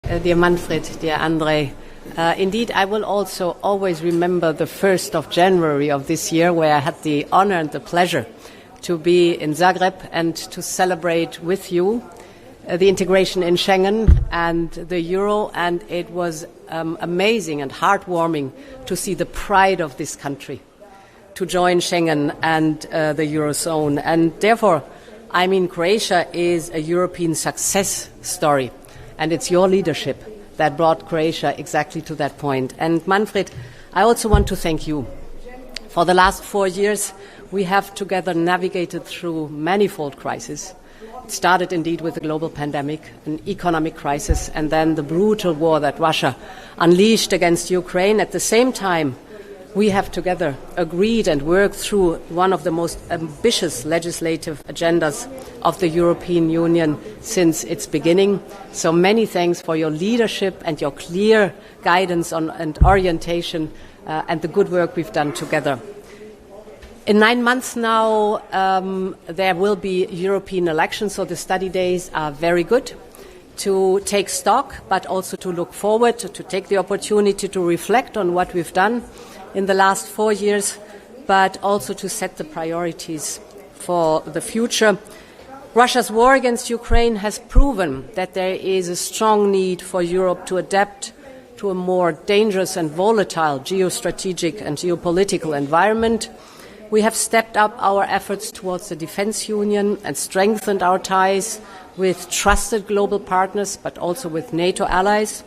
Dear Manfred, dear Andrej, indeed I will also always remember the 1st of January of this year, where I had the honor and the pleasure to be in Zagreb and to celebrate with you the integration in Schengen and the euro, and it was amazing and heartwarming to see the pride of this country to join Schengen and the eurozone. And therefore, I mean, Croatia is a European success story, and it's your leadership that brought Croatia exactly to that point. And Manfred, I also want to thank you. For the last 4 years, we have together navigated through manifold crises. It started indeed with the global pandemic, an economic crisis, and then the brutal war that Russia unleashed against Ukraine. At the same time, we have together agreed and worked through one of the most ambitious legislative agendas of the European Union since its beginning. So many thanks for your leadership and your clear guidance and orientation and the good work we've done together. In 9 months now, there will be European elections, so the study days are very good to take stock, but also to look forward, to take the opportunity to reflect on what we've done in the last 4 years, but also to set the priorities for the future. Russia's war against Ukraine has proven that there is a strong need for Europe to adapt to a more dangerous and volatile geostrategic and geopolitical environment. We have stepped up our efforts towards the defense union and strengthened our ties with trusted global partners, but also with NATO allies.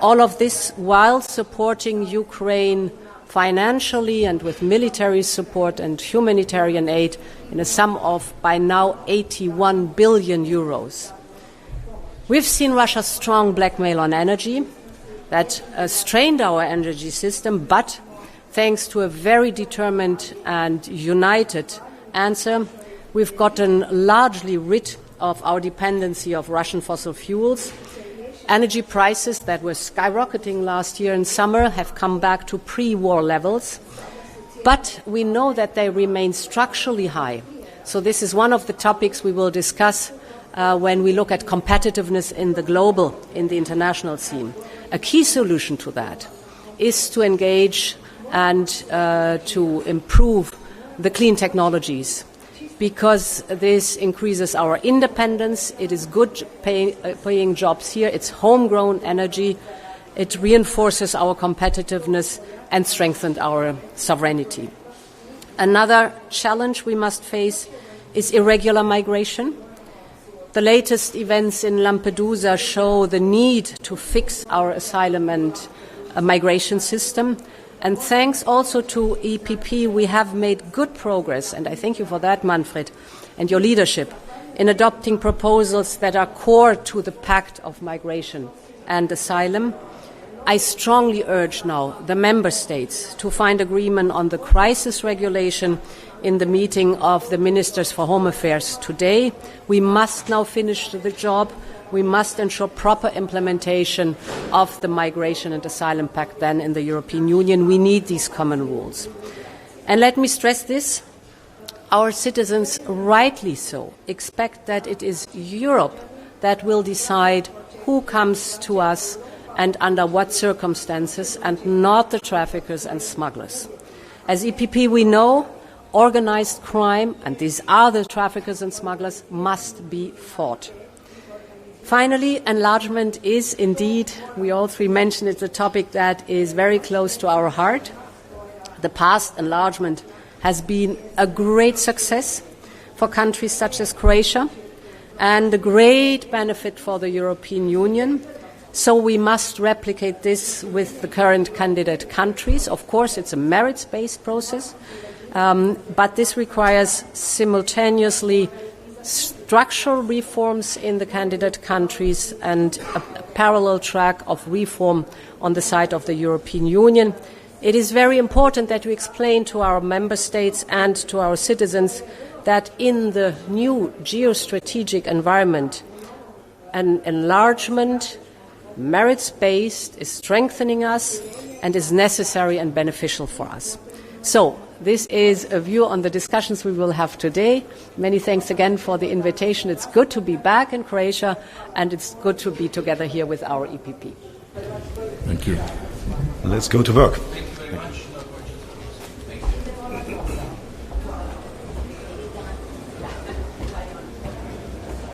All of this while supporting Ukraine financially and with military support and humanitarian aid in a sum of, by now, 81 billion euros. We've seen Russia's strong blackmail on energy that strained our energy system, but thanks to a very determined and united answer, we've gotten largely rid of our dependency of Russian fossil fuels. Energy prices that were skyrocketing last year in summer have come back to pre-war levels, but we know that they remain structurally high. So this is one of the topics we will discuss when we look at competitiveness in the international scene. A key solution to that is to engage and to improve the clean technologies, because this increases our independence. It is good paying jobs here. It's homegrown energy. It reinforces our competitiveness and strengthens our sovereignty. Another challenge we must face is irregular migration. The latest events in Lampedusa show the need to fix our asylum and migration system. And thanks also to EPP, we have made good progress, and I thank you for that, Manfred, and your leadership in adopting proposals that are core to the Pact of Migration and Asylum. I strongly urge now the Member States to find agreement on the crisis regulation in the meeting of the Ministers for Home Affairs today. We must now finish the job. We must ensure proper implementation of the Migration and Asylum Pact then in the European Union. We need these common rules. And let me stress this, our citizens, rightly so, expect that it is Europe that will decide who comes to us and under what circumstances, and not the traffickers and smugglers. As EPP, we know organized crime, and these are the traffickers and smugglers, must be fought. Finally, enlargement is indeed, we all three mentioned it's a topic that is very close to our heart. The past enlargement has been a great success for countries such as Croatia and a great benefit for the European Union. So we must replicate this with the current candidate countries. Of course, it's a merits-based process, but this requires simultaneously structural reforms in the candidate countries and a parallel track of reform on the side of the European Union. It is very important that we explain to our member states and to our citizens that in the new geostrategic environment, an enlargement, merits-based, is strengthening us and is necessary and beneficial for us. So, this is a view on the discussions we will have today. Many thanks again for the invitation. It's good to be back in Croatia, and it's good to be together here with our EPP. Thank you. Let's go to work. Thank you.